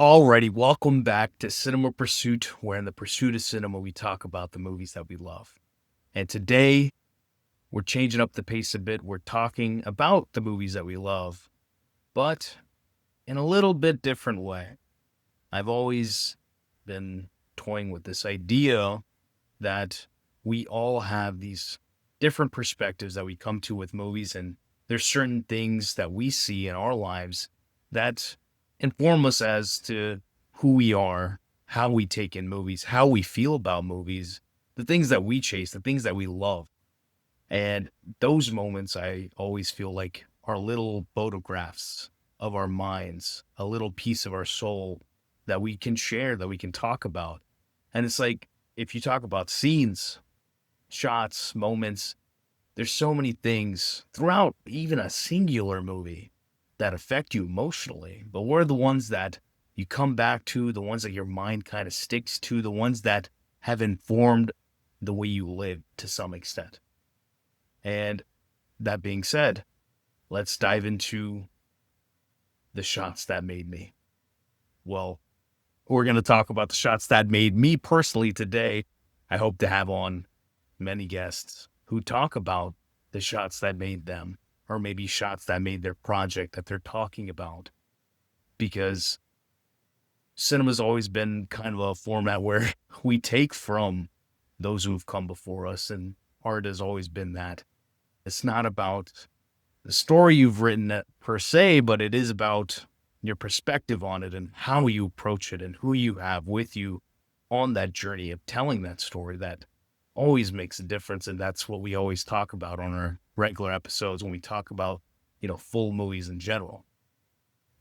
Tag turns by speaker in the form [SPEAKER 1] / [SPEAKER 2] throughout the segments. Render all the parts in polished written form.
[SPEAKER 1] Alrighty, welcome back to Cinema Pursuit, where in the pursuit of cinema, we talk about the movies that we love. And today, we're changing up the pace a bit. We're talking about the movies that we love, but in a little bit different way. I've always been toying with this idea that we all have these different perspectives that we come to with movies, and there's certain things that we see in our lives that inform us as to who we are, how we take in movies, how we feel about movies, the things that we chase, the things that we love. And those moments I always feel like are little photographs of our minds, a little piece of our soul that we can share, that we can talk about. And it's like, if you talk about scenes, shots, moments, there's so many things throughout even a singular movie that affect you emotionally. But what are the ones that you come back to, the ones that your mind kind of sticks to, the ones that have informed the way you live to some extent? And that being said, let's dive into the shots that made me. Well, we're going to talk about the shots that made me personally today. I hope to have on many guests who talk about the shots that made them, or maybe shots that made their project that they're talking about. Because cinema's always been kind of a format where we take from those who've come before us, and art has always been that. It's not about the story you've written per se, but it is about your perspective on it and how you approach it and who you have with you on that journey of telling that story that always makes a difference. And that's what we always talk about on our regular episodes when we talk about, full movies in general.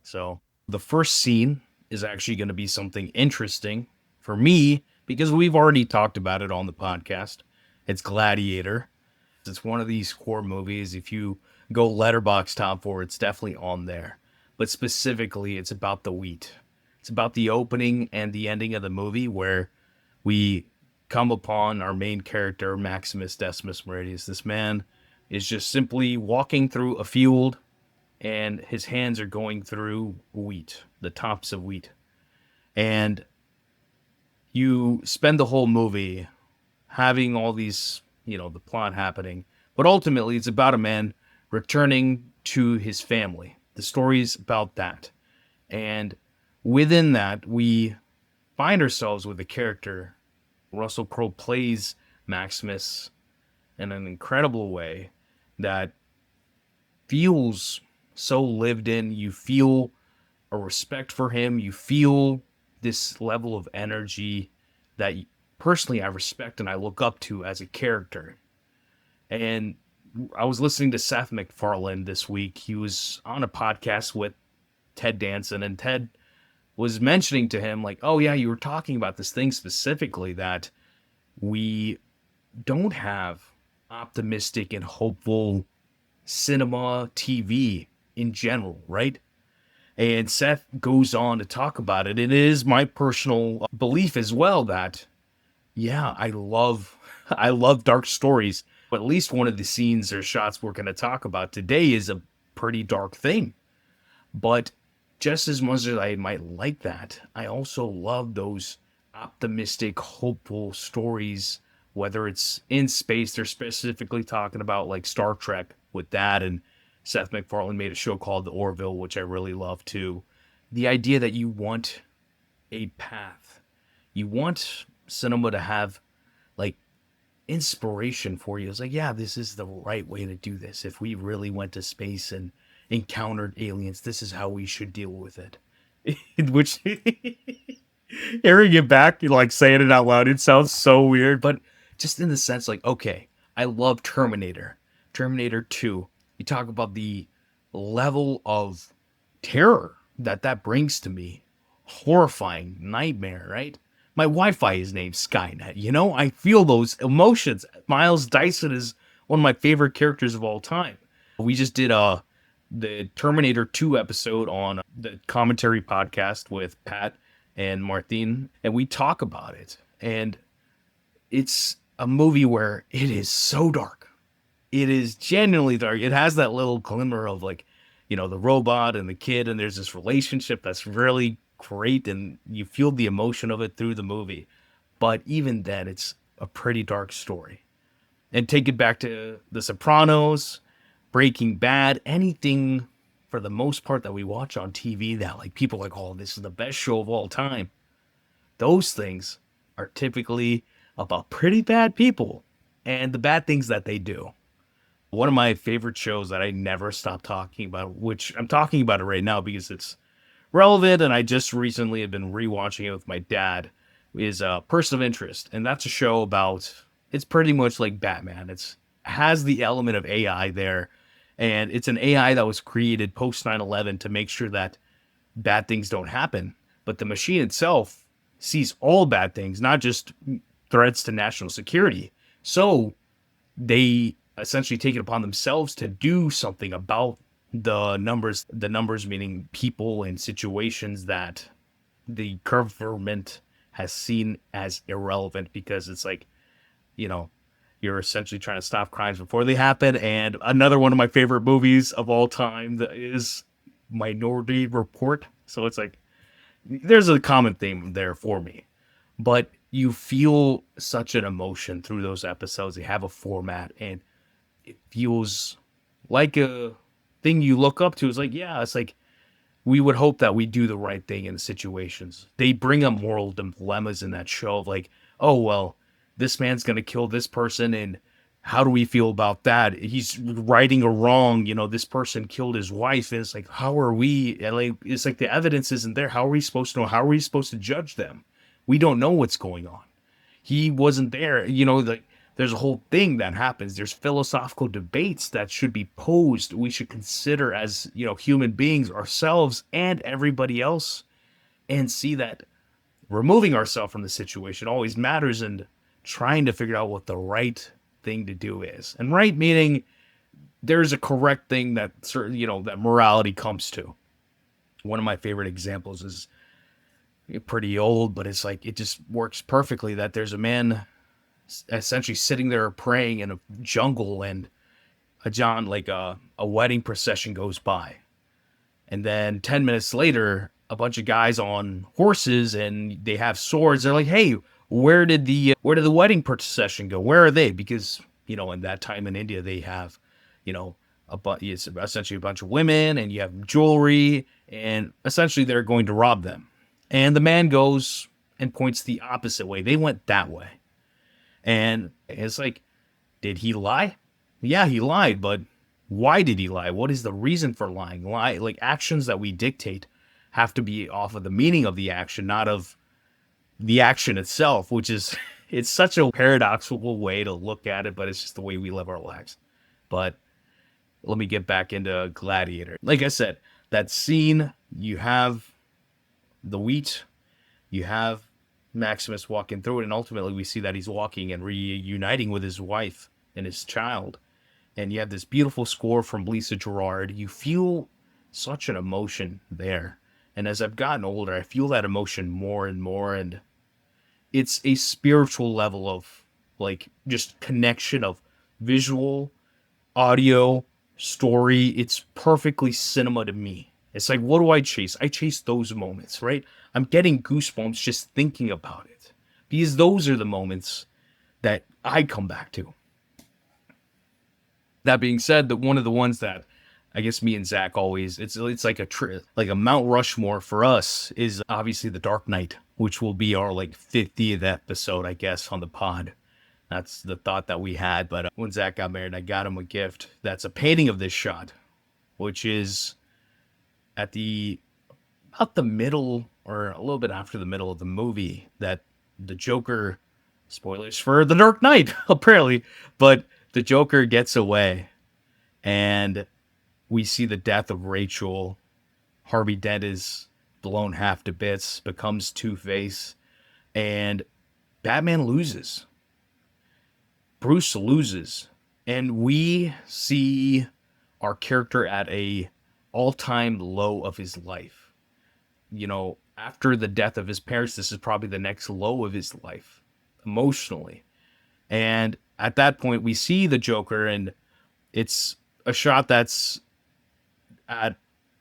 [SPEAKER 1] So the first scene is actually going to be something interesting for me because we've already talked about it on the podcast. It's Gladiator. It's one of these core movies. If you go Letterboxd top 4, it's definitely on there. But specifically, it's about the wheat. It's about the opening and the ending of the movie where we come upon our main character, Maximus Decimus Meridius. This man is just simply walking through a field and his hands are going through wheat, the tops of wheat. And you spend the whole movie having all these, the plot happening. But ultimately, it's about a man returning to his family. The story's about that. And within that, we find ourselves with a character. Russell Crowe plays Maximus in an incredible way that feels so lived in. You feel a respect for him. You feel this level of energy that personally I respect and I look up to as a character. And I was listening to Seth MacFarlane this week. He was on a podcast with Ted Danson, and Ted was mentioning to him, like, oh yeah, you were talking about this thing specifically that we don't have optimistic and hopeful cinema, TV in general, right? And Seth goes on to talk about it. It is my personal belief as well that, yeah, I love dark stories. But at least one of the scenes or shots we're going to talk about today is a pretty dark thing. But just as much as I might like that, I also love those optimistic, hopeful stories, whether it's in space. They're specifically talking about like Star Trek with that, and Seth MacFarlane made a show called The Orville, which I really love too. The idea that you want a path, you want cinema to have like inspiration for you. It's like, yeah, this is the right way to do this. If we really went to space and encountered aliens, this is how we should deal with it. Which, hearing it back, like saying it out loud, it sounds so weird, but just in the sense, like, okay, I love Terminator 2. You talk about the level of terror that brings to me. Horrifying nightmare, right? My Wi-Fi is named Skynet. I feel those emotions. Miles Dyson is one of my favorite characters of all time. We just did the Terminator 2 episode on the commentary podcast with Pat and Martine, and we talk about it. And it's a movie where it is so dark. It is genuinely dark. It has that little glimmer of like, the robot and the kid, and there's this relationship that's really great and you feel the emotion of it through the movie. But even then, it's a pretty dark story. And take it back to The Sopranos, Breaking Bad, anything for the most part that we watch on TV that like people are like, oh, this is the best show of all time. Those things are typically about pretty bad people and the bad things that they do. One of my favorite shows that I never stop talking about, which I'm talking about it right now because it's relevant and I just recently have been rewatching it with my dad, is Person of Interest. And that's a show about, it's pretty much like Batman. It's has the element of AI there. And it's an AI that was created post 9/11 to make sure that bad things don't happen. But the machine itself sees all bad things, not just threats to national security. So they essentially take it upon themselves to do something about the numbers meaning people and situations that the government has seen as irrelevant because it's like, you know, you're essentially trying to stop crimes before they happen. And another one of my favorite movies of all time is Minority Report. So it's like there's a common theme there for me, but you feel such an emotion through those episodes. They have a format and it feels like a thing you look up to. It's like, yeah, it's like we would hope that we do the right thing in the situations. They bring up moral dilemmas in that show of like, oh, well, this man's going to kill this person. And how do we feel about that? He's righting a wrong. You know, this person killed his wife. And it's like, how are we? And like, it's like the evidence isn't there. How are we supposed to know? How are we supposed to judge them? We don't know what's going on. He wasn't there. You know, like there's a whole thing that happens. There's philosophical debates that should be posed. We should consider as, you know, human beings, ourselves and everybody else, and see that removing ourselves from the situation always matters and trying to figure out what the right thing to do is. And right meaning there's a correct thing that certain, you know, that morality comes to. One of my favorite examples is pretty old, but it's like it just works perfectly that there's a man essentially sitting there praying in a jungle and a wedding procession goes by. And then 10 minutes later, a bunch of guys on horses and they have swords. They're like, "Hey, where did the wedding procession go? Where are they?" Because, you know, in that time in India, they have, you know, it's essentially a bunch of women and you have jewelry and essentially they're going to rob them. And the man goes and points the opposite way. They went that way. And it's like, did he lie? Yeah, he lied, but why did he lie? What is the reason for lying? Lie, like actions that we dictate have to be off of the meaning of the action, not of the action itself, which is, it's such a paradoxical way to look at it, but it's just the way we live our lives. But let me get back into Gladiator. Like I said, that scene, you have the wheat, you have Maximus walking through it, and ultimately we see that he's walking and reuniting with his wife and his child. And you have this beautiful score from Lisa Gerrard. You feel such an emotion there. And as I've gotten older, I feel that emotion more and more. And it's a spiritual level of like just connection of visual, audio, story. It's perfectly cinema to me. It's like, what do I chase? I chase those moments, right? I'm getting goosebumps just thinking about it because those are the moments that I come back to. That being said, that one of the ones that I guess me and Zach always, it's like like a Mount Rushmore for us is obviously The Dark Knight, which will be our like 50th episode, I guess, on the pod. That's the thought that we had. But when Zach got married, I got him a gift that's a painting of this shot, which is at the about the middle or a little bit after the middle of the movie that the Joker, spoilers for The Dark Knight, apparently, but the Joker gets away and we see the death of Rachel. Harvey Dent is blown half to bits, becomes Two-Face, and Batman loses. Bruce loses. And we see our character at a all-time low of his life. You know, after the death of his parents, this is probably the next low of his life, emotionally. And at that point, we see the Joker, and it's a shot that's at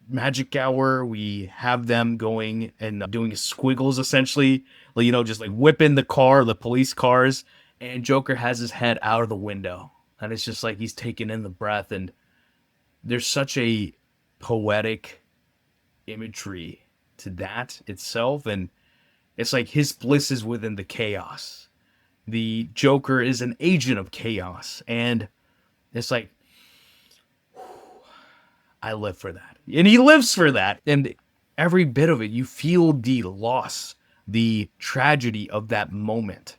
[SPEAKER 1] magic hour, we have them going and doing squiggles essentially, just like whipping the police cars, and Joker has his head out of the window. And it's just like he's taking in the breath, and there's such a poetic imagery to that itself. And it's like his bliss is within the chaos. The Joker is an agent of chaos. And it's like, I live for that. And he lives for that. And every bit of it, you feel the loss, the tragedy of that moment.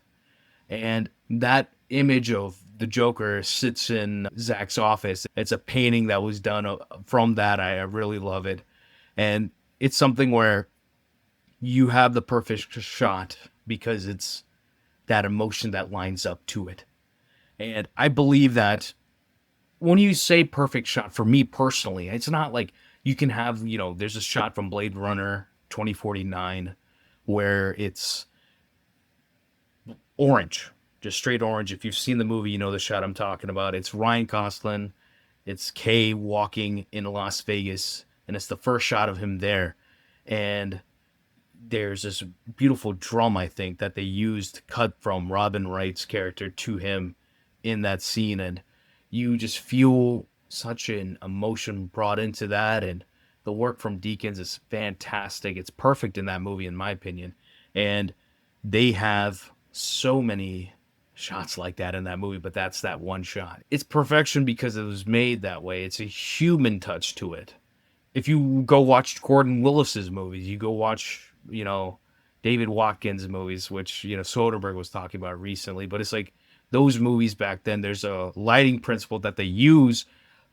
[SPEAKER 1] And that image of the Joker sits in Zach's office. It's a painting that was done from that. I really love it. And it's something where you have the perfect shot because it's that emotion that lines up to it. And I believe that when you say perfect shot, for me personally, it's not like you can have, there's a shot from Blade Runner 2049 where it's orange, just straight orange. If you've seen the movie, you know the shot I'm talking about. It's Ryan Gosling, it's Kay walking in Las Vegas, and it's the first shot of him there. And there's this beautiful drum, I think, that they used cut from Robin Wright's character to him in that scene. And you just feel such an emotion brought into that. And the work from Deakins is fantastic. It's perfect in that movie, in my opinion. And they have so many shots like that in that movie, but that's that one shot. It's perfection because it was made that way. It's a human touch to it. If you go watch Gordon Willis's movies, you go watch, David Watkins' movies, which, Soderbergh was talking about recently, but it's like those movies back then, there's a lighting principle that they use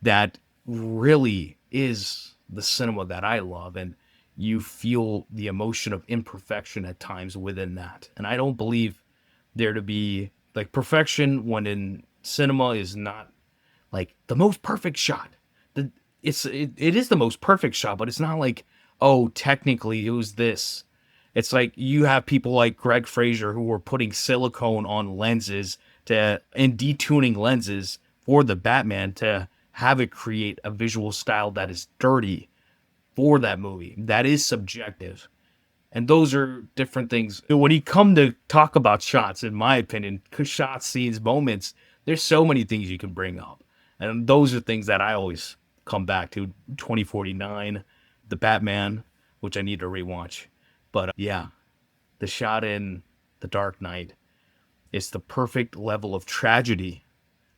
[SPEAKER 1] that really is the cinema that I love. And you feel the emotion of imperfection at times within that. And I don't believe there to be like perfection when in cinema is not like the most perfect shot. It is the most perfect shot, but it's not like, oh, technically it was this. It's like you have people like Greg Fraser who were putting silicone on lenses and detuning lenses for the Batman to have it create a visual style that is dirty for that movie. That is subjective. And those are different things. When you come to talk about shots, in my opinion, shots, scenes, moments, there's so many things you can bring up. And those are things that I always come back to. 2049, the Batman, which I need to rewatch. But yeah, the shot in The Dark Knight is the perfect level of tragedy,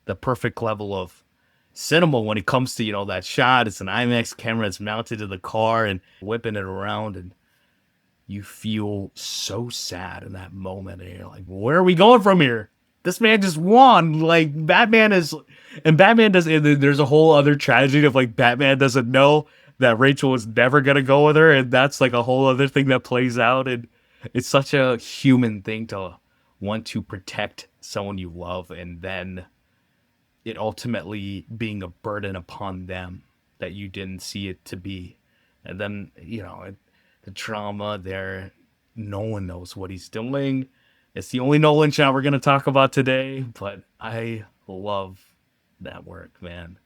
[SPEAKER 1] the perfect level of cinema when it comes to, that shot. It's an IMAX camera, it's mounted to the car and whipping it around, and you feel so sad in that moment. And you're like, where are we going from here? This man just won. Like, Batman is, and Batman does, and there's a whole other tragedy of like, Batman doesn't know that Rachel was never going to go with her. And that's like a whole other thing that plays out. And it's such a human thing to want to protect someone you love, and then it ultimately being a burden upon them that you didn't see it to be. And then, the trauma there, no one knows what he's doing. It's the only Nolan shot we're going to talk about today, but I love that work, man.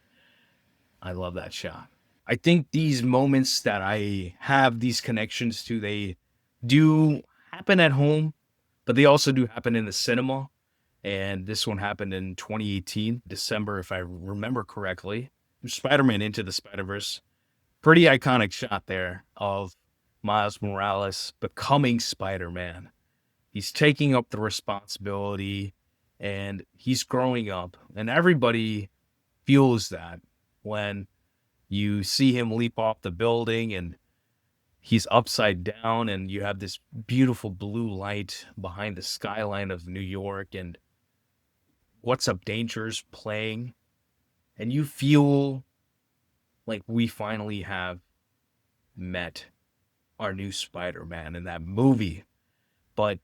[SPEAKER 1] I love that shot. I think these moments that I have these connections to, they do happen at home, but they also do happen in the cinema. And this one happened in 2018, December, if I remember correctly. Spider-Man Into the Spider-Verse. Pretty iconic shot there of Miles Morales becoming Spider-Man. He's taking up the responsibility and he's growing up. And everybody feels that when you see him leap off the building and he's upside down and you have this beautiful blue light behind the skyline of New York and What's Up Danger's playing. And you feel like we finally have met our new Spider-Man in that movie. But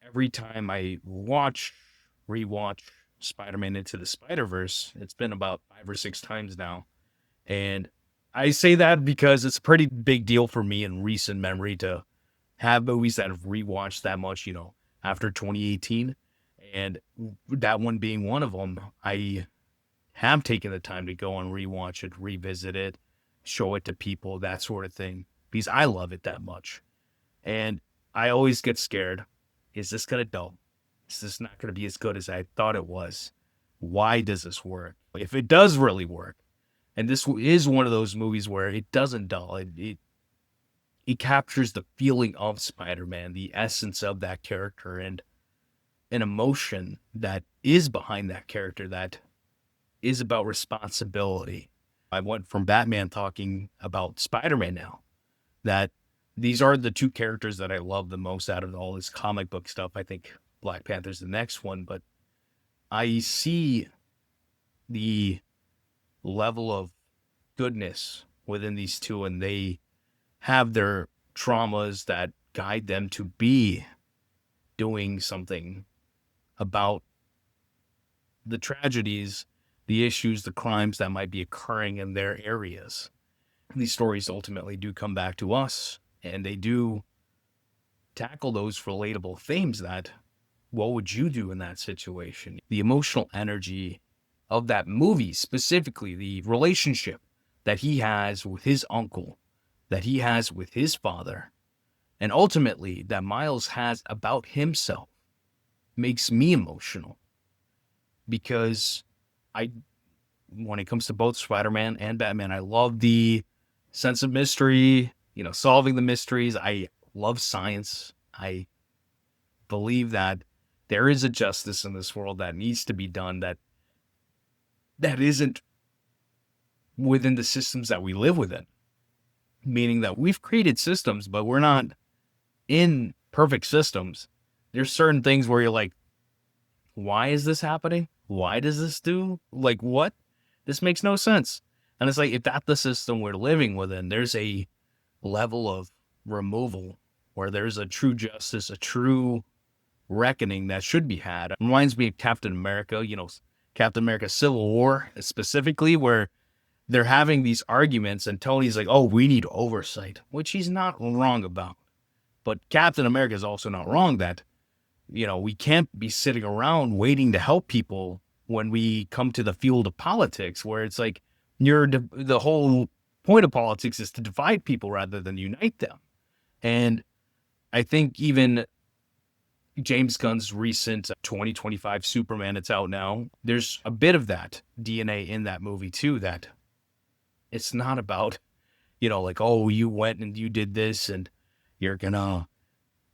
[SPEAKER 1] every time I rewatch Spider-Man Into the Spider-Verse, it's been about 5 or 6 times now. And I say that because it's a pretty big deal for me in recent memory to have movies that I've rewatched that much, after 2018. And that one being one of them, I have taken the time to go and rewatch it, revisit it, show it to people, that sort of thing, because I love it that much. And I always get scared. Is this going to dull? Is this not going to be as good as I thought it was? Why does this work? If it does really work, and this is one of those movies where it doesn't dull, it captures the feeling of Spider-Man, the essence of that character, and an emotion that is behind that character that is about responsibility. I went from Batman talking about Spider-Man now, that these are the two characters that I love the most out of all this comic book stuff. I think Black Panther's the next one, but I see the level of goodness within these two, and they have their traumas that guide them to be doing something about the tragedies, the issues, the crimes that might be occurring in their areas. These stories ultimately do come back to us, and they do tackle those relatable themes that, what would you do in that situation? The emotional energy of that movie, specifically the relationship that he has with his uncle, that he has with his father, and ultimately that Miles has about himself, makes me emotional. Because when it comes to both Spider-Man and Batman, I love the sense of mystery, solving the mysteries. I love science. I believe that there is a justice in this world that needs to be done that isn't within the systems that we live within. Meaning that we've created systems, but we're not in perfect systems. There's certain things where you're like, why is this happening? Why does this do? Like, what? This makes no sense. And it's like, if that's the system we're living within, there's a level of removal where there's a true justice, a true reckoning that should be had. It reminds me of Captain America, Captain America Civil War specifically, where they're having these arguments and Tony's like, oh, we need oversight, which he's not wrong about. But Captain America is also not wrong that, we can't be sitting around waiting to help people when we come to the field of politics, where it's like the whole point of politics is to divide people rather than unite them. And I think even James Gunn's recent 2025 Superman, it's out now, there's a bit of that DNA in that movie too, that it's not about, like, oh, you went and you did this and you're gonna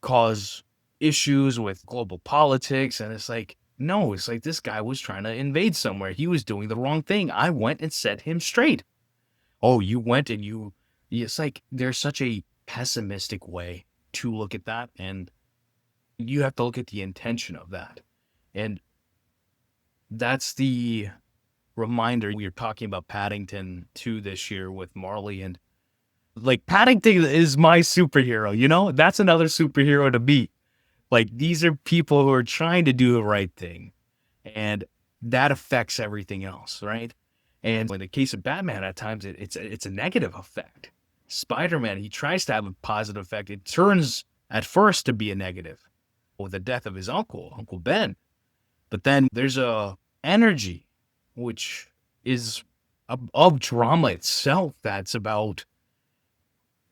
[SPEAKER 1] cause issues with global politics. And it's like, no, it's like this guy was trying to invade somewhere. He was doing the wrong thing. I went and set him straight. Oh, you went and it's like there's such a pessimistic way to look at that. And you have to look at the intention of that. And that's the reminder. We were talking about Paddington 2 this year with Marley, and like Paddington is my superhero, that's another superhero to beat. Like, these are people who are trying to do the right thing, and that affects everything else, right? And in the case of Batman, at times it's a negative effect. Spider-Man, he tries to have a positive effect. It turns at first to be a negative with the death of his Uncle Ben. But then there's a energy which is of drama itself that's about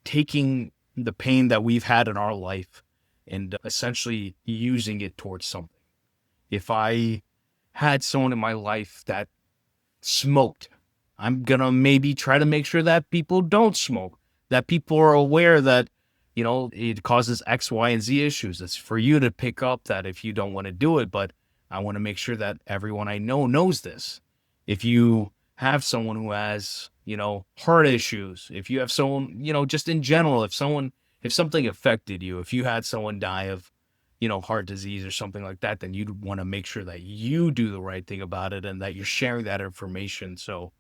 [SPEAKER 1] taking the pain that we've had in our life and essentially using it towards something. If I had someone in my life that smoked, I'm going to maybe try to make sure that people don't smoke, that people are aware that, it causes X, Y, and Z issues. It's for you to pick up that if you don't want to do it, but I want to make sure that everyone I know knows this. If you have someone who has, heart issues, if you have someone, just in general, if something affected you, if you had someone die of, heart disease or something like that, then you'd want to make sure that you do the right thing about it and that you're sharing that information so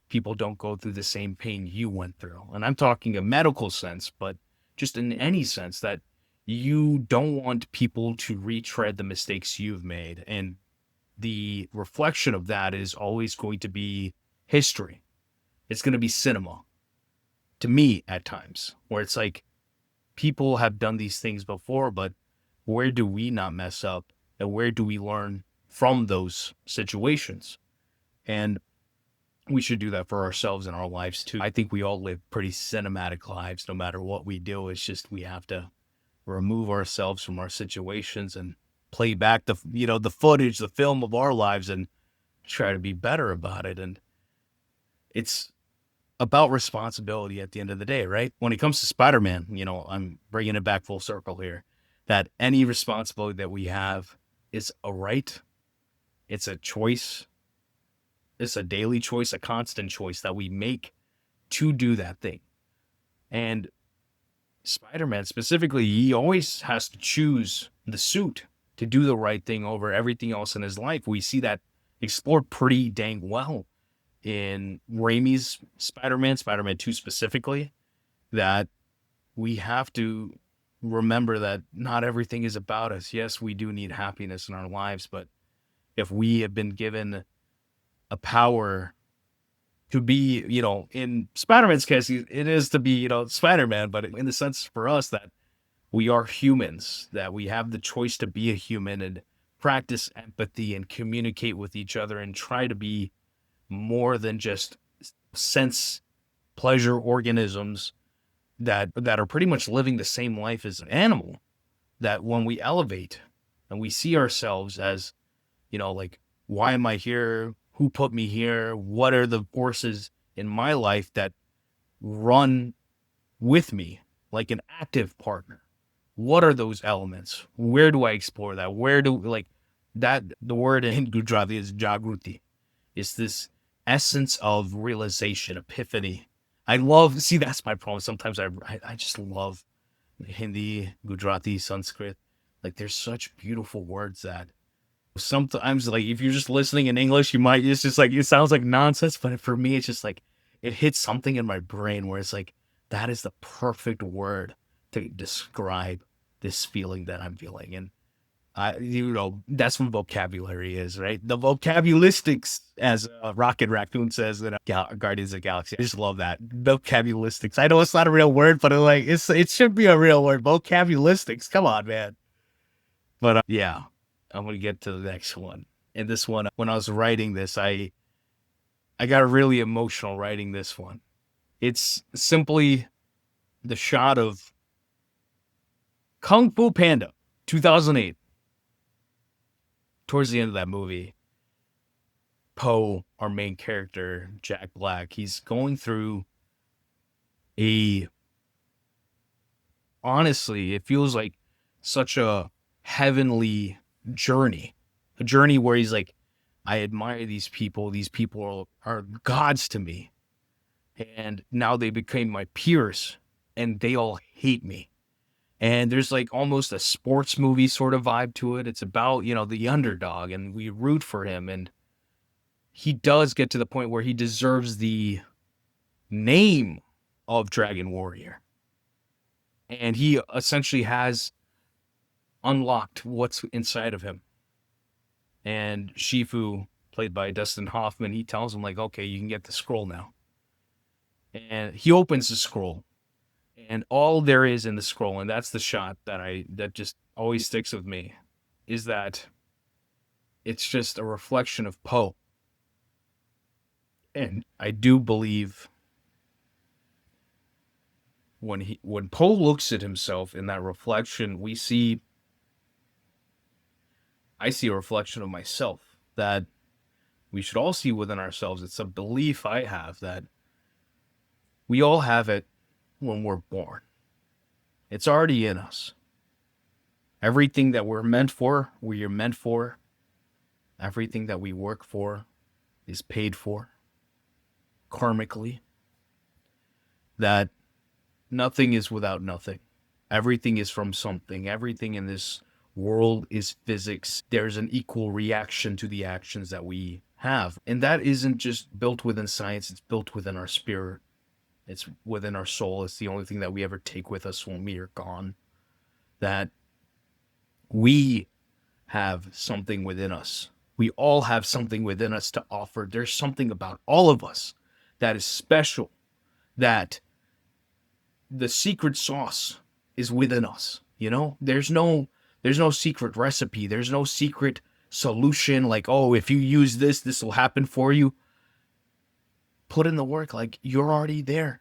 [SPEAKER 1] people don't go through the same pain you went through. And I'm talking a medical sense, but just in any sense that you don't want people to retread the mistakes you've made. And the reflection of that is always going to be history. It's going to be cinema to me at times, where it's like people have done these things before, but where do we not mess up and where do we learn from those situations? And we should do that for ourselves in our lives too. I think we all live pretty cinematic lives no matter what we do. It's just we have to remove ourselves from our situations and play back the footage, the film of our lives, and try to be better about it. And it's about responsibility at the end of the day, right? When it comes to Spider-Man, I'm bringing it back full circle here, that any responsibility that we have is a right. It's a choice. It's a daily choice, a constant choice that we make to do that thing. And Spider-Man specifically, he always has to choose the suit to do the right thing over everything else in his life. We see that explored pretty dang well in Raimi's Spider-Man 2 specifically, that we have to remember that not everything is about us. Yes, we do need happiness in our lives, but if we have been given a power to be, in Spider-Man's case, it is to be, Spider-Man, but in the sense for us that we are humans, that we have the choice to be a human and practice empathy and communicate with each other and try to be more than just sense pleasure organisms that are pretty much living the same life as an animal. That when we elevate and we see ourselves as, like, why am I here? Who put me here? What are the forces in my life that run with me like an active partner? What are those elements? Where do I explore that? Where do, like, that, the word in Gujarati is jagruti. It's this essence of realization, epiphany. That's my problem. Sometimes I just love Hindi, Gujarati, Sanskrit. Like, there's such beautiful words that sometimes, like, if you're just listening in English, it's just like, it sounds like nonsense. But for me, it's just like, it hits something in my brain where it's like, that is the perfect word to describe this feeling that I'm feeling. And that's what vocabulary is, right? The vocabulistics, as Rocket Raccoon says in Guardians of the Galaxy. I just love that. Vocabulistics. I know it's not a real word, but it should be a real word. Vocabulistics. Come on, man. But yeah, I'm going to get to the next one. And this one, when I was writing this, I got really emotional writing this one. It's simply the shot of Kung Fu Panda, 2008. Towards the end of that movie, Poe, our main character, Jack Black, he's going through honestly, it feels like such a heavenly journey. A journey where he's like, I admire these people. These people are gods to me. And now they became my peers and they all hate me. And there's like almost a sports movie sort of vibe to it. It's about, the underdog, and we root for him. And he does get to the point where he deserves the name of Dragon Warrior. And he essentially has unlocked what's inside of him. And Shifu, played by Dustin Hoffman, he tells him, like, okay, you can get the scroll now. And he opens the scroll. And all there is in the scroll, and that's the shot that just always sticks with me, is that it's just a reflection of Poe. And I do believe when Poe looks at himself in that reflection, I see a reflection of myself that we should all see within ourselves. It's a belief I have that we all have it when we're born. It's already in us. Everything that we're meant for, we are meant for. Everything that we work for is paid for karmically. That nothing is without nothing. Everything is from something. Everything in this world is physics. There's an equal reaction to the actions that we have. And that isn't just built within science, it's built within our spirit. It's within our soul. It's the only thing that we ever take with us when we are gone. That we have something within us. We all have something within us to offer. There's something about all of us that is special, that the secret sauce is within us. There's no secret recipe. There's no secret solution like, oh, if you use this will happen for you. put in the work. Like, you're already there.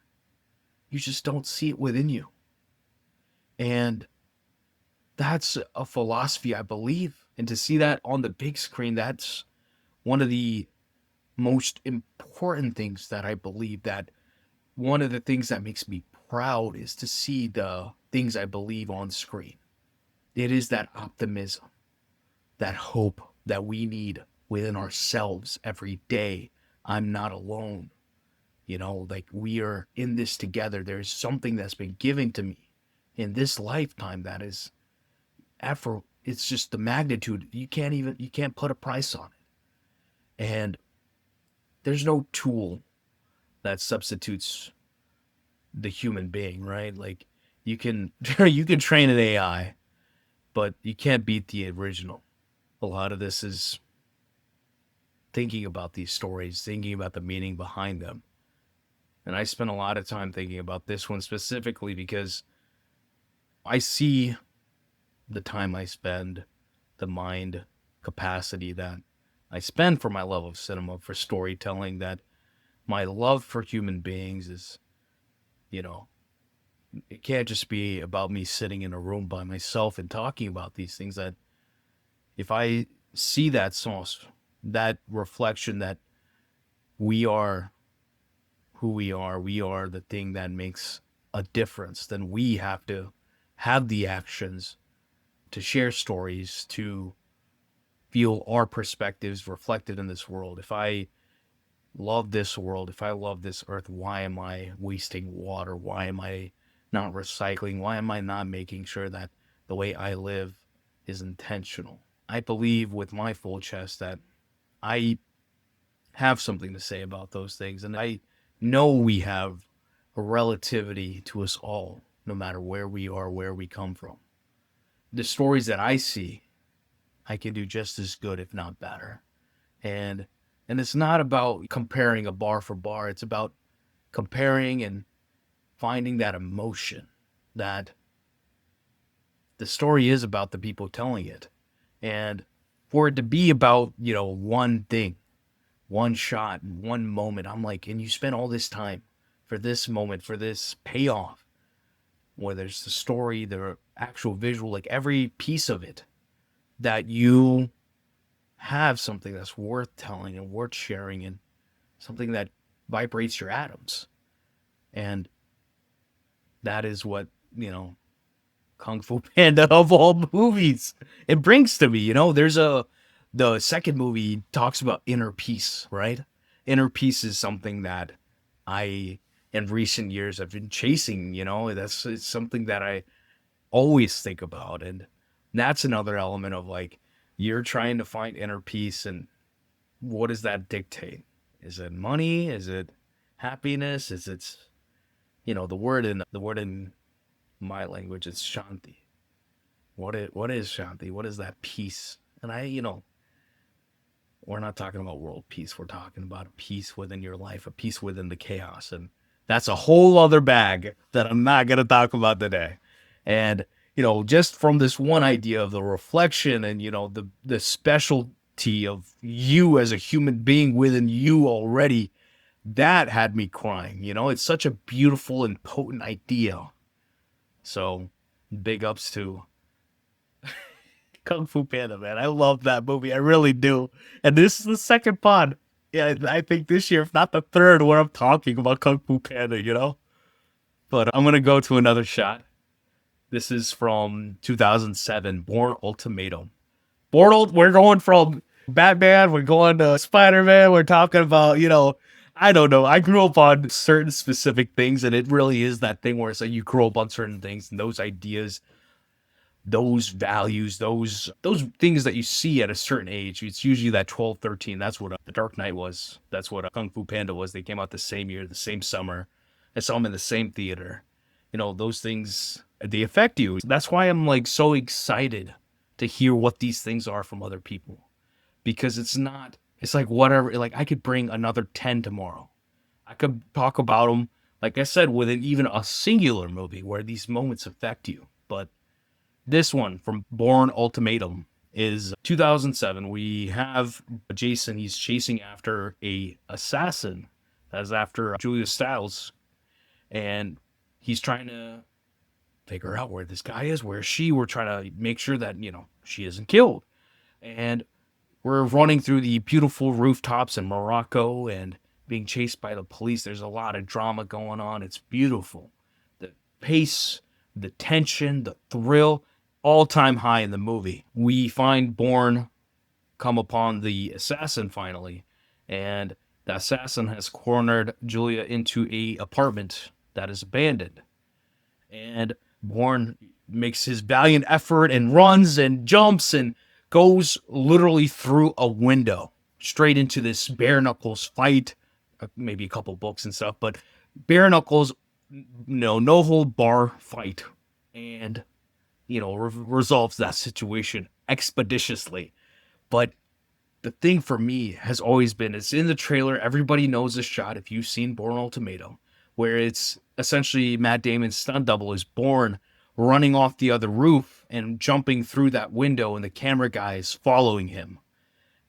[SPEAKER 1] You just don't see it within you. And that's a philosophy I believe. And to see that on the big screen, that's one of the most important things that I believe. That one of the things that makes me proud is to see the things I believe on screen. It is that optimism, that hope that we need within ourselves every day. I'm not alone. Like, we are in this together. There's something that's been given to me in this lifetime that is effort. It's just the magnitude. You can't put a price on it. And there's no tool that substitutes the human being, right? Like, you can you can train an AI, but you can't beat the original. A lot of this is thinking about these stories, thinking about the meaning behind them. And I spent a lot of time thinking about this one specifically because I see the time I spend, the mind capacity that I spend for my love of cinema, for storytelling, that my love for human beings is, you know, it can't just be about me sitting in a room by myself and talking about these things. That if I see that source, that reflection that we are who we are the thing that makes a difference, then we have to have the actions to share stories, to feel our perspectives reflected in this world. If I love this world, if I love this earth, why am I wasting water? Why am I not recycling? Why am I not making sure that the way I live is intentional? I believe with my full chest that I have something to say about those things. And I know we have a relativity to us all, no matter where we are, where we come from. The stories that I see, I can do just as good, if not better. And it's not about comparing a bar for bar. It's about comparing and finding that emotion, that the story is about the people telling it. And for it to be about, one thing, one shot, one moment, I'm like, and you spend all this time for this moment, for this payoff, whether it's the story, the actual visual, like every piece of it, that you have something that's worth telling and worth sharing, and something that vibrates your atoms. And that is what, Kung Fu Panda of all movies, it brings to me. The second movie talks about inner peace, right? Inner peace is something that I, in recent years, have been chasing. It's something that I always think about. And that's another element of, like, you're trying to find inner peace, and what does that dictate? Is it money? Is it happiness? Is it, the word in my language is shanti. What is shanti? What is that peace? And we're not talking about world peace. We're talking about a peace within your life, a peace within the chaos. And that's a whole other bag that I'm not going to talk about today. And, just from this one idea of the reflection and, the specialty of you as a human being within you already, that had me crying. It's such a beautiful and potent idea. So big ups to Kung Fu Panda, man. I love that movie. I really do. And this is the second pod. Yeah, I think this year, if not the third, where I'm talking about Kung Fu Panda. But I'm going to go to another shot. This is from 2007, Bourne Ultimatum. We're going from Batman, we're going to Spider-Man, we're talking about, I don't know. I grew up on certain specific things, and it really is that thing where it's like you grow up on certain things, and those ideas, those values, those things that you see at a certain age. It's usually that 12, 13. That's what The Dark Knight was. That's what Kung Fu Panda was. They came out the same year, the same summer. I saw them in the same theater. Those things, they affect you. That's why I'm, like, so excited to hear what these things are from other people. Because it's like whatever, like, I could bring another 10 tomorrow. I could talk about them, like I said, within even a singular movie where these moments affect you. But this one from Bourne Ultimatum is 2007. We have Jason. He's chasing after a assassin as after Julia Stiles, and he's trying to figure out where this guy is, where is she. We're trying to make sure that, she isn't killed. And we're running through the beautiful rooftops in Morocco and being chased by the police. There's a lot of drama going on. It's beautiful. The pace, the tension, the thrill, all time high in the movie. We find Bourne come upon the assassin finally, and the assassin has cornered Julia into a apartment that is abandoned. And Bourne makes his valiant effort and runs and jumps and goes literally through a window straight into this bare knuckles fight, maybe a couple books and stuff, but bare knuckles, no hold bar fight, and resolves that situation expeditiously. But the thing for me has always been, it's in the trailer. Everybody knows this shot if you've seen Bourne Ultimatum, where it's essentially Matt Damon's stunt double is Bourne running off the other roof and jumping through that window, and the camera guy is following him.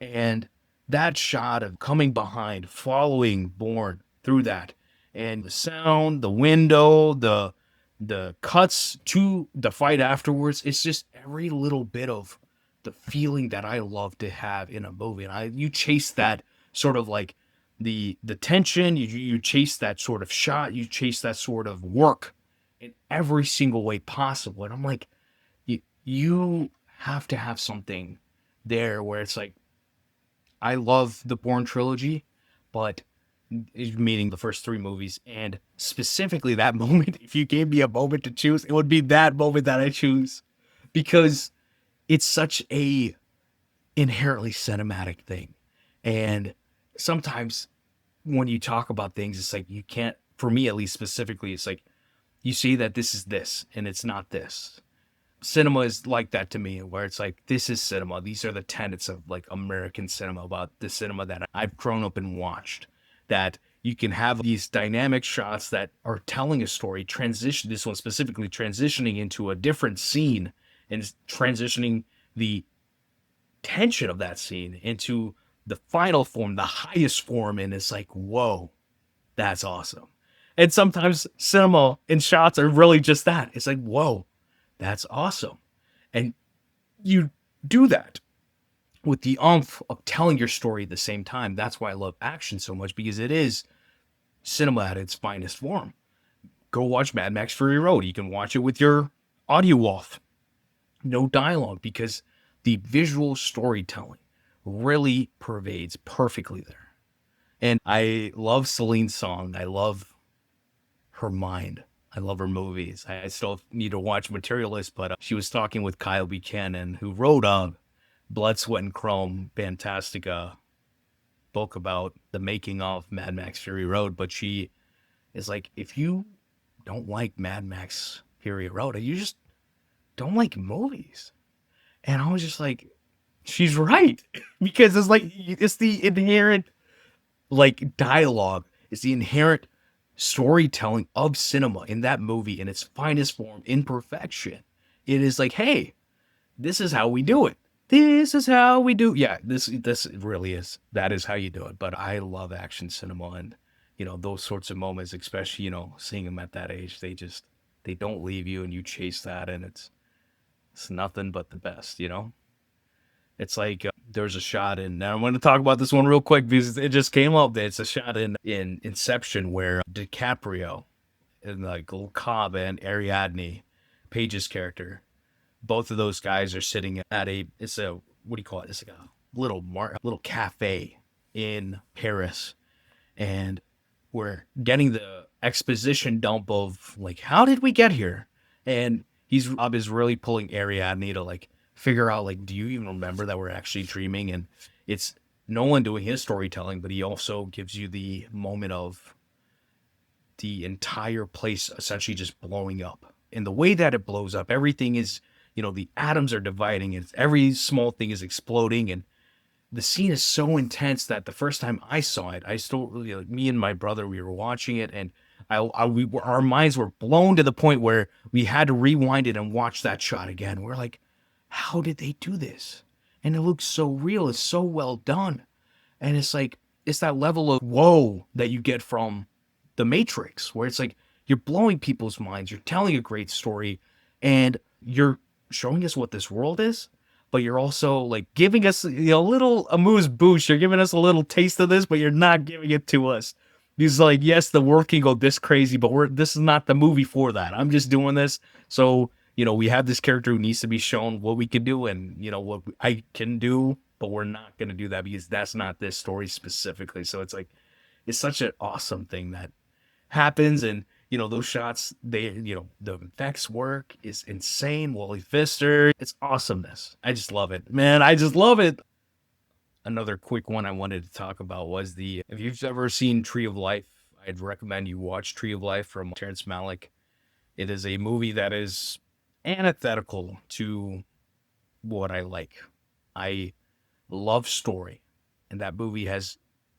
[SPEAKER 1] And that shot of coming behind, following Bourne through that, and the sound, the window, the cuts to the fight afterwards, it's just every little bit of the feeling that I love to have in a movie. And you chase that sort of like the tension, you chase that sort of shot, you chase that sort of work in every single way possible. And I'm like, you have to have something there where it's like, I love the Bourne trilogy, but meaning the first three movies, and specifically that moment, if you gave me a moment to choose, it would be that moment that I choose, because it's such a inherently cinematic thing. And sometimes when you talk about things, it's like you can't, for me at least specifically, it's like you see that this is this and it's not this. Cinema is like that to me, where it's like, this is cinema. These are the tenets of like American cinema, about the cinema that I've grown up and watched, that you can have these dynamic shots that are telling a story, transition, this one specifically transitioning into a different scene and transitioning the tension of that scene into the final form, the highest form. And it's like, whoa, that's awesome. And sometimes cinema and shots are really just that. It's like, whoa, that's awesome. And you do that with the oomph of telling your story at the same time. That's why I love action so much, because it is cinema at its finest form. Go watch Mad Max Fury Road. You can watch it with your audio off. No dialogue, because the visual storytelling really pervades perfectly there. And I love Celine's song. I love her mind. I love her movies. I still need to watch Materialist, but she was talking with Kyle Buchanan, who wrote Blood, Sweat, and Chrome, fantastic book about the making of Mad Max Fury Road. But she is like, if you don't like Mad Max Fury Road, you just don't like movies. And I was just like, she's right. Because it's like, it's the inherent like dialogue. It's the inherent storytelling of cinema in that movie in its finest form, in perfection. It is like, hey, this is how we do it. This is how we do. Yeah, this really is. That is how you do it. But I love action cinema, and those sorts of moments, especially seeing them at that age, they don't leave you, and you chase that, and it's nothing but the best. It's like there's a shot in. Now I'm going to talk about this one real quick because it just came up. It's a shot in Inception where DiCaprio and like Cobb and Ariadne, Page's character, both of those guys are sitting at it's a, what do you call it? It's like a little cafe in Paris, and we're getting the exposition dump of like, how did we get here? And Rob is really pulling Ariadne to like figure out, like, do you even remember that we're actually dreaming? And it's Nolan doing his storytelling, but he also gives you the moment of the entire place essentially just blowing up. And the way that it blows up, everything is, the atoms are dividing, and every small thing is exploding. And the scene is so intense that the first time I saw it, I still really, like, me and my brother, we were watching it, and our minds were blown to the point where we had to rewind it and watch that shot again. We're like, how did they do this? And it looks so real. It's so well done. And it's like, it's that level of whoa that you get from The Matrix, where it's like you're blowing people's minds, you're telling a great story, and you're showing us what this world is, but you're also like giving us a little amuse bouche. You're giving us a little taste of this, but you're not giving it to us. He's like, yes, the world can go this crazy, but this is not the movie for that. I'm just doing this. So, we have this character who needs to be shown what we can do and, what I can do, but we're not going to do that because that's not this story specifically. So it's like, it's such an awesome thing that happens. And, those shots, the effects work is insane. Wally Pfister, it's awesomeness. I just love it, man. I just love it. Another quick one I wanted to talk about was if you've ever seen Tree of Life, I'd recommend you watch Tree of Life from Terrence Malick. It is a movie that is antithetical to what I like. I love story. And that movie has,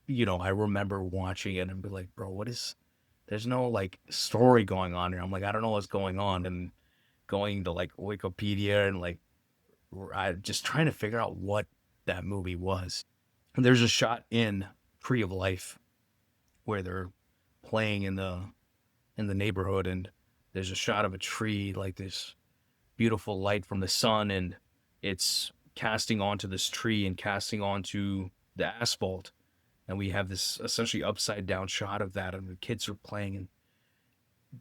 [SPEAKER 1] I remember watching it and be like, bro, there's no like story going on here. I'm like, I don't know what's going on. And going to like Wikipedia and like, I just trying to figure out what that movie was. And there's a shot in Tree of Life where they're playing in the neighborhood, and there's a shot of a tree, like this beautiful light from the sun, and it's casting onto this tree and casting onto the asphalt. And we have this essentially upside down shot of that, and the kids are playing, and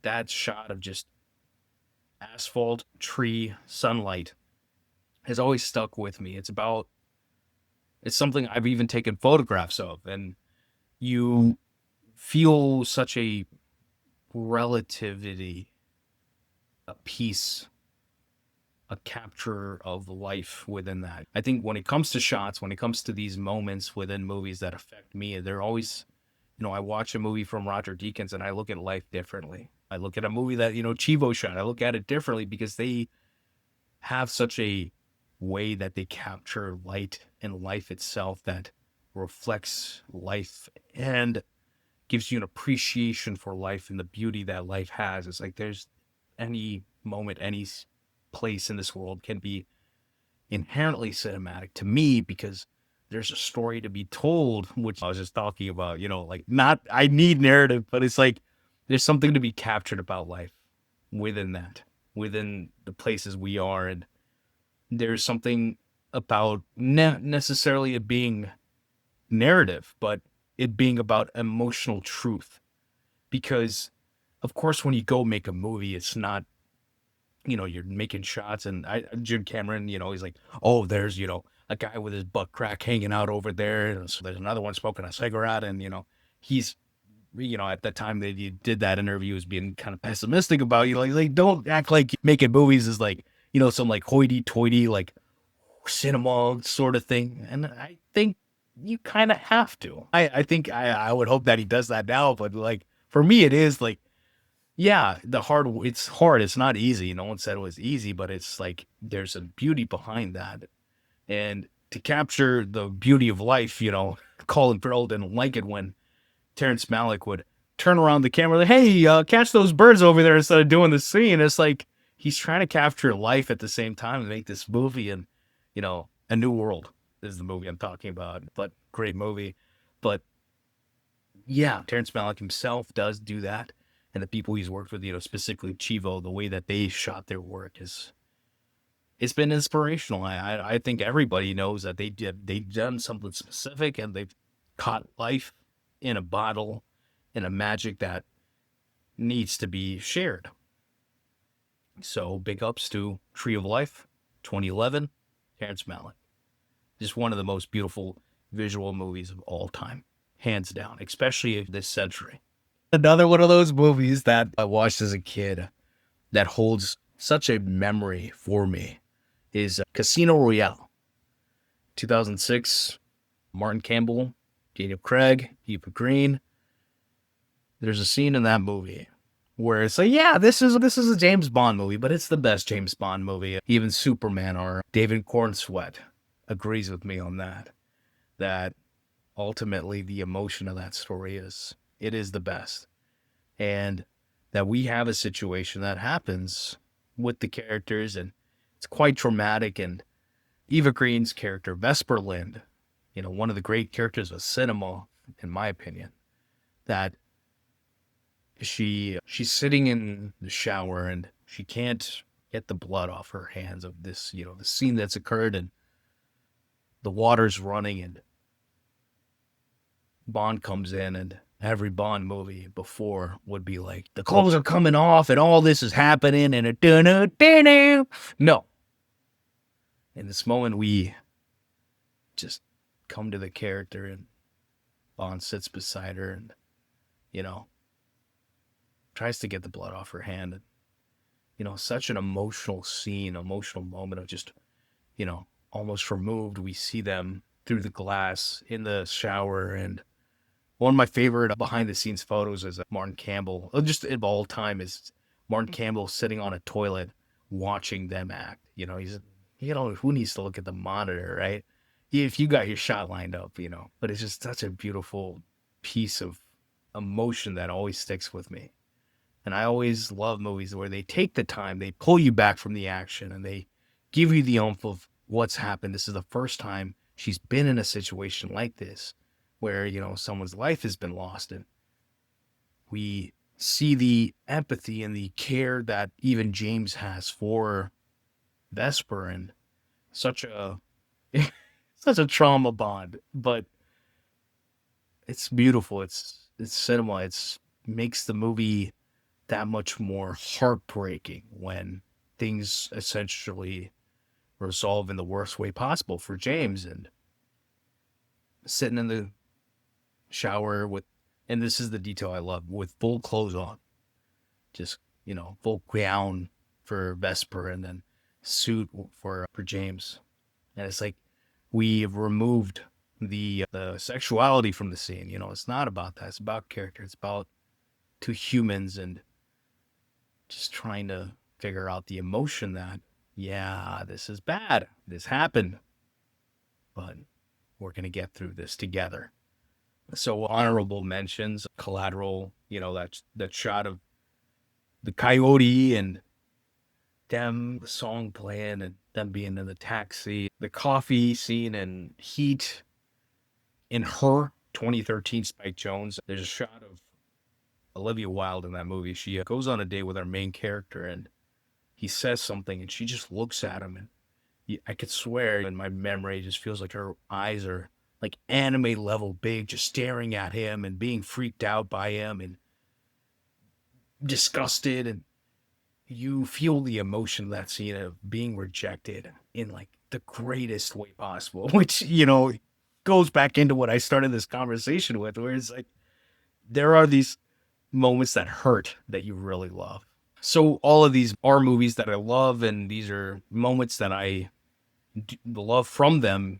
[SPEAKER 1] that shot of just asphalt, tree, sunlight has always stuck with me. It's something I've even taken photographs of, and you feel such a relativity, a peace, a capture of life within that. I think when it comes to shots, when it comes to these moments within movies that affect me, they're always, I watch a movie from Roger Deakins and I look at life differently. I look at a movie that, Chivo shot, I look at it differently because they have such a way that they capture light and life itself that reflects life and gives you an appreciation for life and the beauty that life has. It's like there's any moment, any place in this world can be inherently cinematic to me because there's a story to be told, which I was just talking about, like not, I need narrative, but it's like there's something to be captured about life within that, within the places we are. And there's something about not necessarily it being narrative, but it being about emotional truth. Because, of course, when you go make a movie, it's not, you're making shots. And Jim Cameron, he's like, oh, there's, a guy with his butt crack hanging out over there. And so there's another one smoking a cigarette. And, he's, at that time that he did that interview, was being kind of pessimistic about you. Like, don't act like making movies is like, some like hoity-toity, like cinema sort of thing. And I think you kind of have to. I think I would hope that he does that now. But like, for me, it is like, yeah, it's hard. It's not easy. No one said it was easy, but it's like, there's a beauty behind that. And to capture the beauty of life, Colin Farrell didn't like it when Terrence Malick would turn around the camera like, hey, catch those birds over there instead of doing the scene. It's like, he's trying to capture life at the same time and make this movie. And, A New World is the movie I'm talking about, but great movie. But yeah, Terrence Malick himself does do that. And the people he's worked with, specifically Chivo, the way that they shot their work it's been inspirational. I think everybody knows that they've done something specific and they've caught life in a bottle, in a magic that needs to be shared. So big ups to Tree of Life, 2011, Terrence Malick. Just one of the most beautiful visual movies of all time, hands down, especially this century. Another one of those movies that I watched as a kid that holds such a memory for me is Casino Royale, 2006. Martin Campbell, Daniel Craig, Eva Green. There's a scene in that movie where it's like, yeah, this is a James Bond movie, but it's the best James Bond movie. Even Superman or David Cornsweet agrees with me on that. That ultimately the emotion of that story is the best. And that we have a situation that happens with the characters and it's quite traumatic. And Eva Green's character, Vesper Lind, one of the great characters of cinema, in my opinion, that she's sitting in the shower and she can't get the blood off her hands of this, the scene that's occurred, and the water's running, and Bond comes in, and every Bond movie before would be like, the clothes are coming off and all this is happening and no. In this moment, we just come to the character, and Bond sits beside her and, you know, tries to get the blood off her hand. And, such an emotional scene, emotional moment of just, almost removed. We see them through the glass in the shower. And one of my favorite behind the scenes photos is Martin Campbell, just of all time, is Martin Campbell sitting on a toilet watching them act. Who needs to look at the monitor, right? If you got your shot lined up, but it's just such a beautiful piece of emotion that always sticks with me. And I always love movies where they take the time, they pull you back from the action, and they give you the oomph of what's happened. This is the first time she's been in a situation like this where, someone's life has been lost. And we see the empathy and the care that even James has for Vesper, and such a such a trauma bond. But it's beautiful. It's cinema. It's makes the movie that much more heartbreaking when things essentially resolve in the worst way possible for James. And sitting in the shower with, and this is the detail I love, with full clothes on, just, full gown for Vesper, and then suit for James. And it's like, we've removed the sexuality from the scene. It's not about that. It's about character. It's about two humans and just trying to figure out the emotion that, yeah, this is bad. This happened, but we're going to get through this together. So honorable mentions, Collateral, that shot of the coyote and them, the song playing and them being in the taxi, the coffee scene and Heat, in Her, 2013 Spike Jonze. There's a shot of Olivia Wilde in that movie. She goes on a date with our main character, and he says something and she just looks at him, and I could swear in my memory, it just feels like her eyes are like anime level big, just staring at him and being freaked out by him and disgusted. And you feel the emotion of that scene of being rejected in like the greatest way possible, which, goes back into what I started this conversation with, where it's like, there are these moments that hurt that you really love. So all of these are movies that I love, and these are moments that I love from them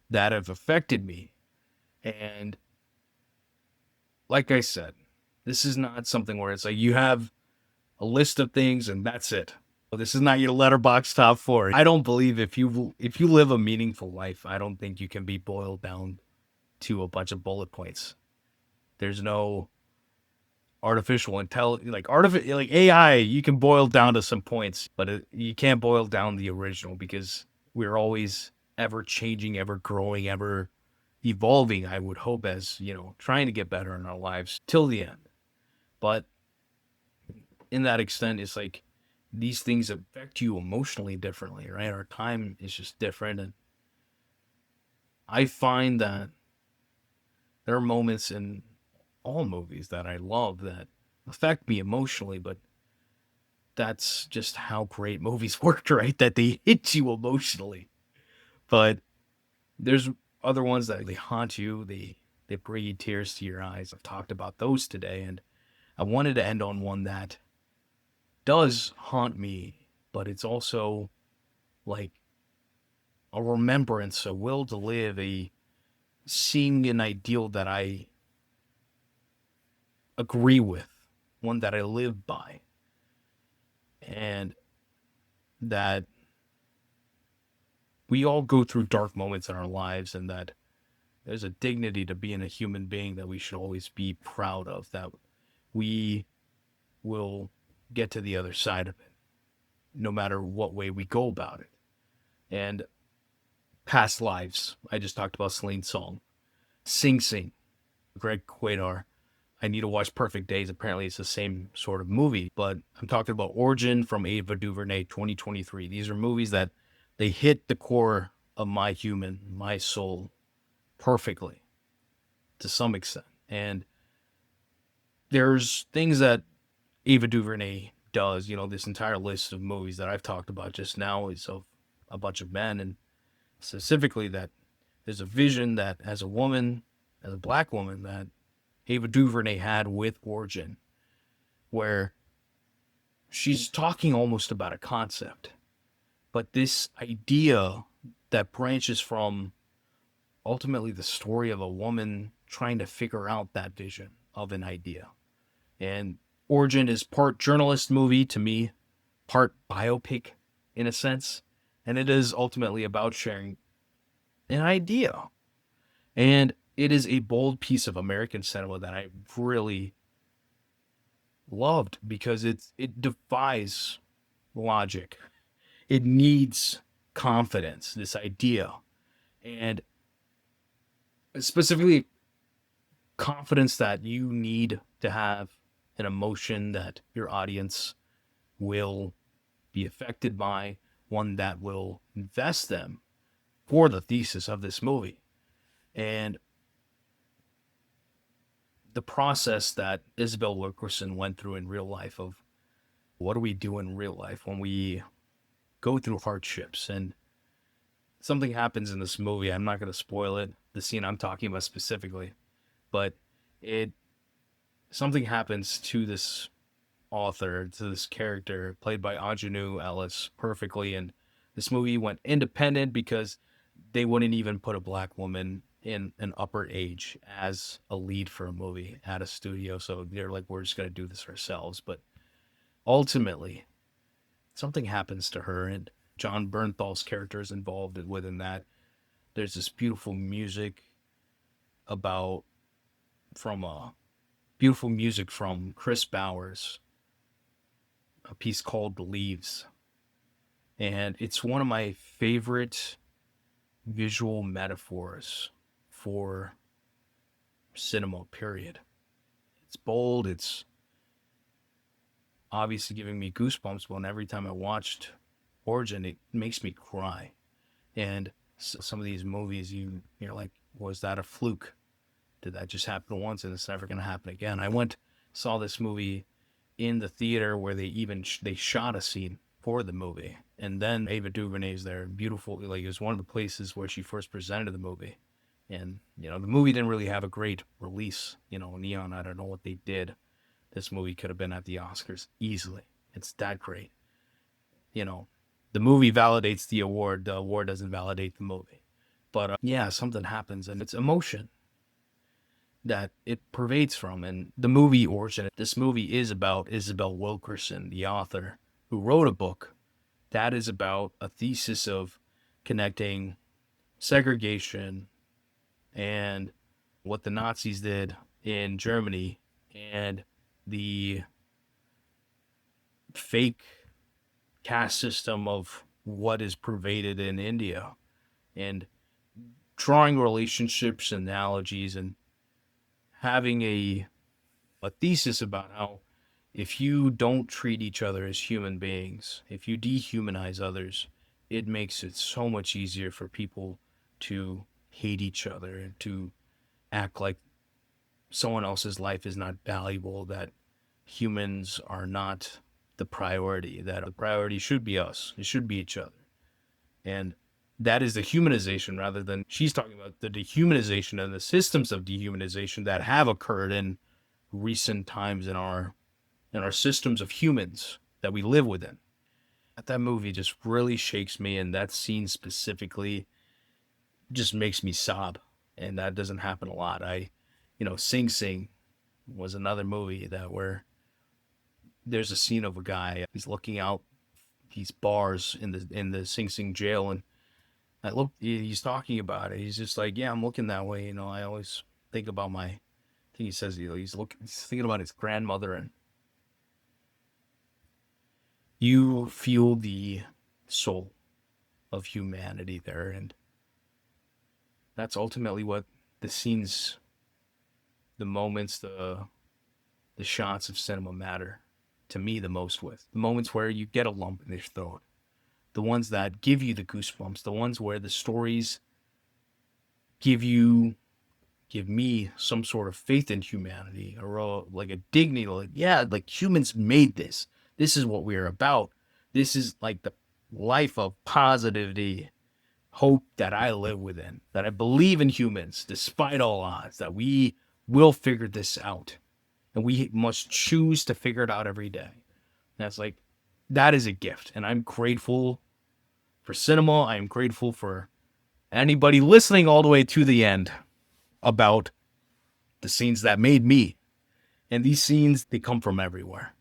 [SPEAKER 1] that have affected me. And like I said, this is not something where it's like you have a list of things and that's it. This is not your letterbox top 4. I don't believe if you live a meaningful life, I don't think you can be boiled down to a bunch of bullet points. There's no artificial intelligence, like AI, you can boil down to some points, but you can't boil down the original, because we're always ever changing, ever growing, ever evolving, I would hope, as, trying to get better in our lives till the end. But in that extent, it's like these things affect you emotionally differently, right? Our time is just different. And I find that there are moments in all movies that I love that affect me emotionally, but that's just how great movies work, right? That they hit you emotionally. But there's other ones that they haunt you, they bring you tears to your eyes. I've talked about those today, and I wanted to end on one that does haunt me, but it's also like a remembrance, a will to live, a seeing an ideal that I agree with, one that I live by, and that we all go through dark moments in our lives, and that there's a dignity to being a human being that we should always be proud of, that we will get to the other side of it, no matter what way we go about it. And past lives, I just talked about Celine's song, Sing Sing. Greg Quaidar. I need to watch Perfect Days. Apparently, it's the same sort of movie, but I'm talking about Origin from Ava DuVernay 2023. These are movies that they hit the core of my soul perfectly to some extent. And there's things that Ava DuVernay does, this entire list of movies that I've talked about just now is of a bunch of men, and specifically that there's a vision that as a woman, as a black woman, that Ava DuVernay had with Origin, where she's talking almost about a concept, but this idea that branches from ultimately the story of a woman trying to figure out that vision of an idea. And Origin is part journalist movie to me, part biopic in a sense, and it is ultimately about sharing an idea. And it is a bold piece of American cinema that I really loved because it defies logic. It needs confidence, this idea, and specifically confidence that you need to have an emotion that your audience will be affected by, one that will invest them for the thesis of this movie. And the process that Isabel Wilkerson went through in real life of what do we do in real life when we go through hardships. And something happens in this movie. I'm not going to spoil it, the scene I'm talking about specifically, but it something happens to this author, to this character played by Aunjanue Ellis perfectly. And this movie went independent because they wouldn't even put a black woman in an upper age as a lead for a movie at a studio. So they're like, we're just going to do this ourselves. But ultimately, something happens to her, and John Bernthal's character is involved within that. There's this beautiful music about from beautiful music from Chris Bowers, a piece called The Leaves. And it's one of my favorite visual metaphors for cinema, period. It's bold, it's obviously giving me goosebumps, but every time I watched Origin, it makes me cry. And some of these movies, you're like, was that a fluke? Did that just happen once and it's never going to happen again? I went saw this movie in the theater where they shot a scene for the movie, and then Ava DuVernay's there, beautiful. Like, it was one of the places where she first presented the movie, and the movie didn't really have a great release. Neon, I don't know what they did. This movie could have been at the Oscars easily. It's that great. You know, the movie validates the award. The award doesn't validate the movie. But yeah, something happens, and it's emotion that it pervades from. And the movie Origin, this movie is about Isabel Wilkerson, the author, who wrote a book that is about a thesis of connecting segregation and what the Nazis did in Germany and the fake caste system of what is pervaded in India, and drawing relationships, analogies, and having a thesis about how if you don't treat each other as human beings, if you dehumanize others, it makes it so much easier for people to hate each other and to act like someone else's life is not valuable, that humans are not the priority, that the priority should be us, it should be each other. And that is the humanization, rather than she's talking about the dehumanization and the systems of dehumanization that have occurred in recent times in our systems of humans that we live within. That movie just really shakes me, and that scene specifically just makes me sob. And that doesn't happen a lot. Sing Sing was another movie that where there's a scene of a guy, he's looking out these bars in the Sing Sing jail, and he's talking about it. He's just like, yeah, I'm looking that way. I always think about I think he says, he's thinking about his grandmother, and you feel the soul of humanity there. And that's ultimately what the scenes the moments, the shots of cinema matter to me the most with. The moments where you get a lump in your throat. The ones that give you the goosebumps. The ones where the stories give you give me some sort of faith in humanity or like a dignity, like, yeah, like humans made this. This is what we're about. This is like the life of positivity, hope that I live within, that I believe in humans despite all odds, that we will figure this out. And we must choose to figure it out every day. That's like, that is a gift. And I'm grateful for cinema. I am grateful for anybody listening all the way to the end about the scenes that made me. And these scenes, they come from everywhere.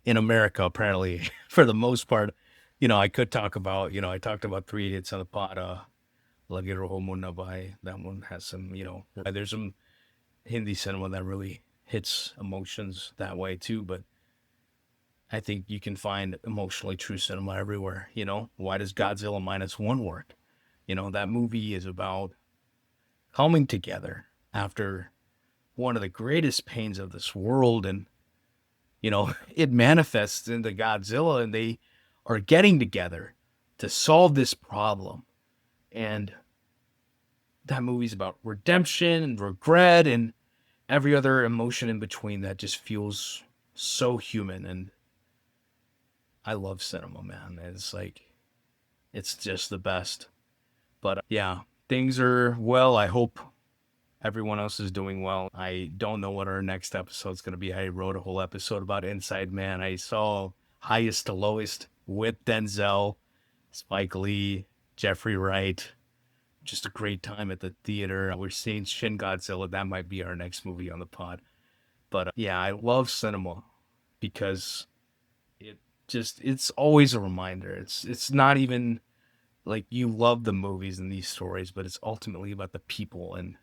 [SPEAKER 1] In America, apparently, for the most part. I could talk about, I talked about Three Idiots on the pod, Lagi Roho Mo Na Bhai. That one has some, there's some Hindi cinema that really hits emotions that way too. But I think you can find emotionally true cinema everywhere. Why does Godzilla Minus One work? That movie is about coming together after one of the greatest pains of this world. And, it manifests into Godzilla and they are getting together to solve this problem. And that movie's about redemption and regret and every other emotion in between that just feels so human. And I love cinema, man. It's like, it's just the best. But yeah, things are well. I hope everyone else is doing well. I don't know what our next episode's going to be. I wrote a whole episode about Inside Man. I saw Highest to Lowest with Denzel, Spike Lee, Jeffrey Wright. Just a great time at the theater. We're seeing Shin Godzilla. That might be our next movie on the pod. But yeah, I love cinema because it's always a reminder. It's not even like you love the movies and these stories, but it's ultimately about the people. And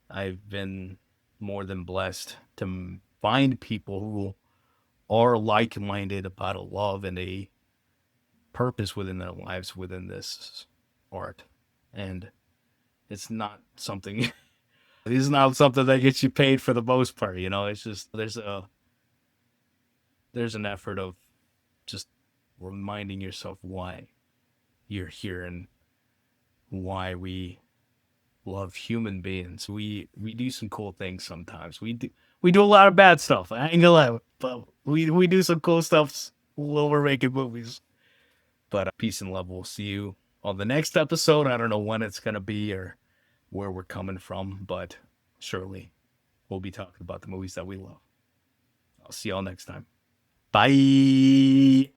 [SPEAKER 1] I've been more than blessed to find people who are like-minded about a love and a purpose within their lives within this art. And it's not something it's not something that gets you paid for the most part. It's just there's an effort of just reminding yourself why you're here and why we love human beings. We do some cool things sometimes. We do a lot of bad stuff. I ain't gonna lie, but we do some cool stuff while we're making movies. But peace and love. We'll see you on the next episode. I don't know when it's gonna be or where we're coming from, but surely we'll be talking about the movies that we love. I'll see y'all next time. Bye.